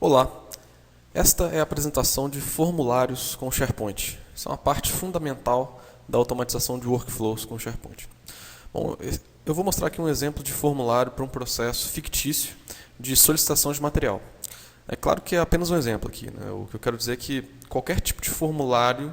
Olá, esta é a apresentação de formulários com SharePoint. Isso é uma parte fundamental da automatização de workflows com SharePoint. Bom, eu vou mostrar aqui um exemplo de formulário para um processo fictício de solicitação de material. É claro que é apenas um exemplo aqui, né? O que eu quero dizer é que qualquer tipo de formulário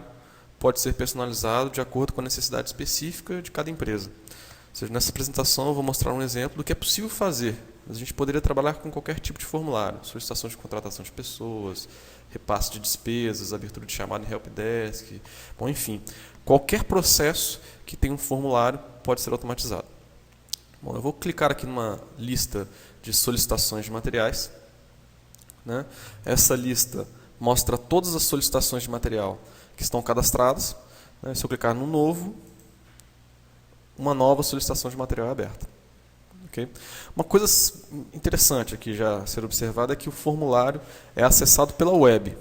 pode ser personalizado de acordo com a necessidade específica de cada empresa. Ou seja, nessa apresentação eu vou mostrar um exemplo do que é possível fazer. A gente poderia trabalhar com qualquer tipo de formulário, solicitação de contratação de pessoas, repasse de despesas, abertura de chamada em helpdesk, bom, enfim, qualquer processo que tenha um formulário pode ser automatizado. Bom, eu vou clicar aqui numa lista de solicitações de materiais, né? Essa lista mostra todas as solicitações de material que estão cadastradas, né? Se eu clicar no novo, uma nova solicitação de material é aberta. Okay? Uma coisa interessante aqui já a ser observada é que o formulário é acessado pela web.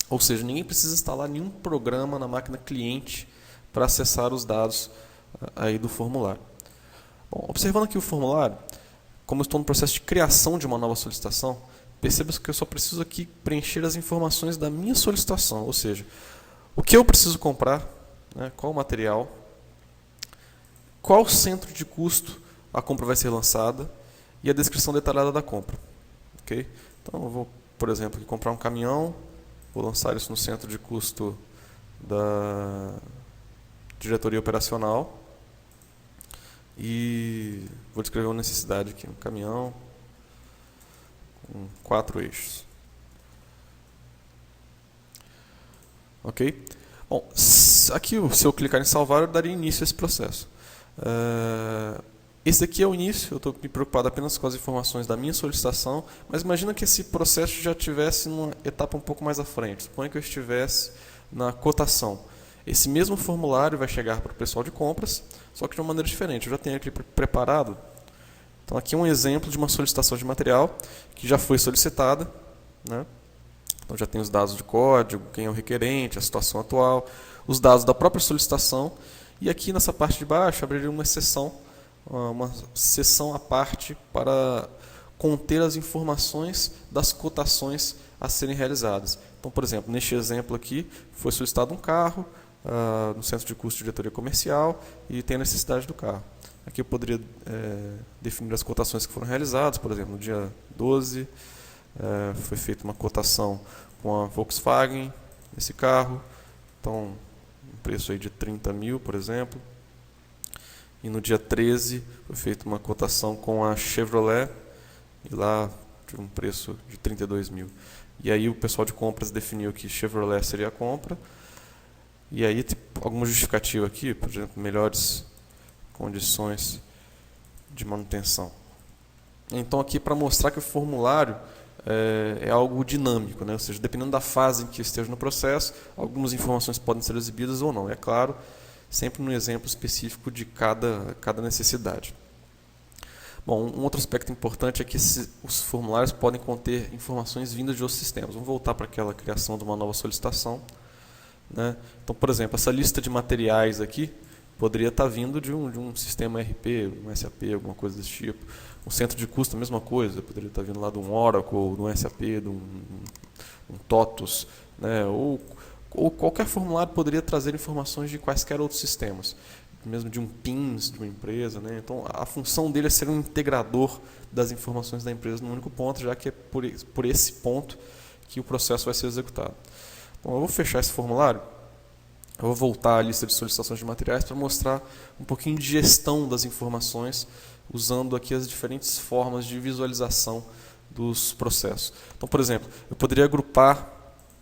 Ou seja, ninguém precisa instalar nenhum programa na máquina cliente para acessar os dados aí do formulário. Bom, observando aqui o formulário, como eu estou no processo de criação de uma nova solicitação, perceba que eu só preciso aqui preencher as informações da minha solicitação, ou seja, o que eu preciso comprar, né, qual o material, qual centro de custo a compra vai ser lançada e a descrição detalhada da compra. Okay? Então, eu vou, por exemplo, aqui comprar um caminhão, vou lançar isso no centro de custo da diretoria operacional e vou descrever uma necessidade aqui, um caminhão com 4 eixos. Ok? Bom, aqui, se eu clicar em salvar, eu daria início a esse processo. Esse aqui é o início, eu estou me preocupado apenas com as informações da minha solicitação, mas imagina que esse processo já estivesse numa etapa um pouco mais à frente. Suponha que eu estivesse na cotação. Esse mesmo formulário vai chegar para o pessoal de compras, só que de uma maneira diferente. Eu já tenho aqui preparado. Então aqui é um exemplo de uma solicitação de material que já foi solicitada, né? Então já tem os dados de código, quem é o requerente, a situação atual, os dados da própria solicitação, e aqui nessa parte de baixo abriria uma seção à parte para conter as informações das cotações a serem realizadas. Então, por exemplo, neste exemplo aqui, foi solicitado um carro no centro de custo de diretoria comercial e tem a necessidade do carro. Aqui eu poderia definir as cotações que foram realizadas, por exemplo, no dia 12 foi feita uma cotação com a Volkswagen, esse carro, então um preço aí de 30 mil, por exemplo. E no dia 13 foi feita uma cotação com a Chevrolet, e lá tive um preço de 32 mil. E aí o pessoal de compras definiu que Chevrolet seria a compra, e aí tem alguma justificativa aqui, por exemplo, melhores condições de manutenção. Então aqui para mostrar que o formulário é algo dinâmico, né? Ou seja, dependendo da fase em que esteja no processo, algumas informações podem ser exibidas ou não. É claro, sempre no exemplo específico de cada necessidade. Bom, um outro aspecto importante é que os formulários podem conter informações vindas de outros sistemas. Vamos voltar para aquela criação de uma nova solicitação, né? Então, por exemplo, essa lista de materiais aqui poderia estar vindo de um sistema ERP, um SAP, alguma coisa desse tipo. Um centro de custo, a mesma coisa, poderia estar vindo lá de um Oracle, de um SAP, de um TOTUS, né? Ou qualquer formulário poderia trazer informações de quaisquer outros sistemas, mesmo de um PIMS de uma empresa, né? Então, a função dele é ser um integrador das informações da empresa num único ponto, já que é por esse ponto que o processo vai ser executado. Bom, eu vou fechar esse formulário, eu vou voltar à lista de solicitações de materiais para mostrar um pouquinho de gestão das informações, usando aqui as diferentes formas de visualização dos processos. Então, por exemplo, eu poderia agrupar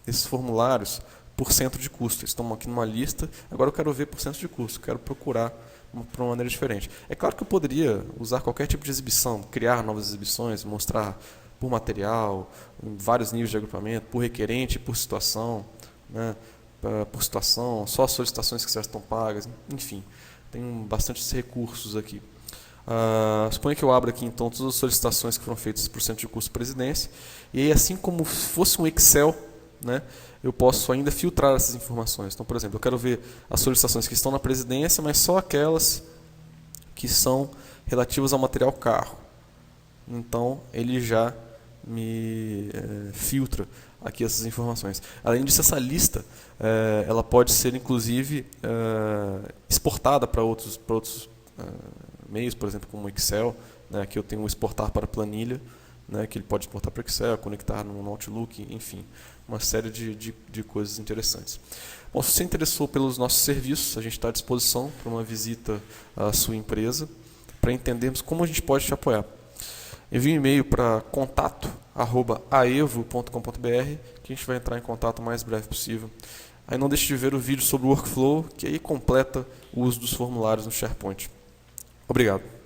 esses formulários por centro de custo. Estamos aqui numa lista, agora eu quero ver por centro de custo, quero procurar por uma maneira diferente. É claro que eu poderia usar qualquer tipo de exibição, criar novas exibições, mostrar por material, em vários níveis de agrupamento, por requerente, por situação, né? Por situação, só as solicitações que já estão pagas, enfim, tem bastantes recursos aqui. Suponha que eu abra aqui então todas as solicitações que foram feitas por centro de custo presidência, e aí, assim como fosse um Excel, né, eu posso ainda filtrar essas informações. Então, por exemplo, eu quero ver as solicitações que estão na presidência, mas só aquelas que são relativas ao material carro. Então, ele já filtra aqui essas informações. Além disso, essa lista ela pode ser inclusive exportada para outros meios, por exemplo, como o Excel, né? Aqui eu tenho um exportar para planilha, né? Que ele pode exportar para Excel, conectar no Outlook, enfim, uma série de coisas interessantes. Bom, se você interessou pelos nossos serviços, a gente está à disposição para uma visita à sua empresa, para entendermos como a gente pode te apoiar. Envie um e-mail para contato@aevo.com.br, que a gente vai entrar em contato o mais breve possível. Aí não deixe de ver o vídeo sobre o workflow, que aí completa o uso dos formulários no SharePoint. Obrigado.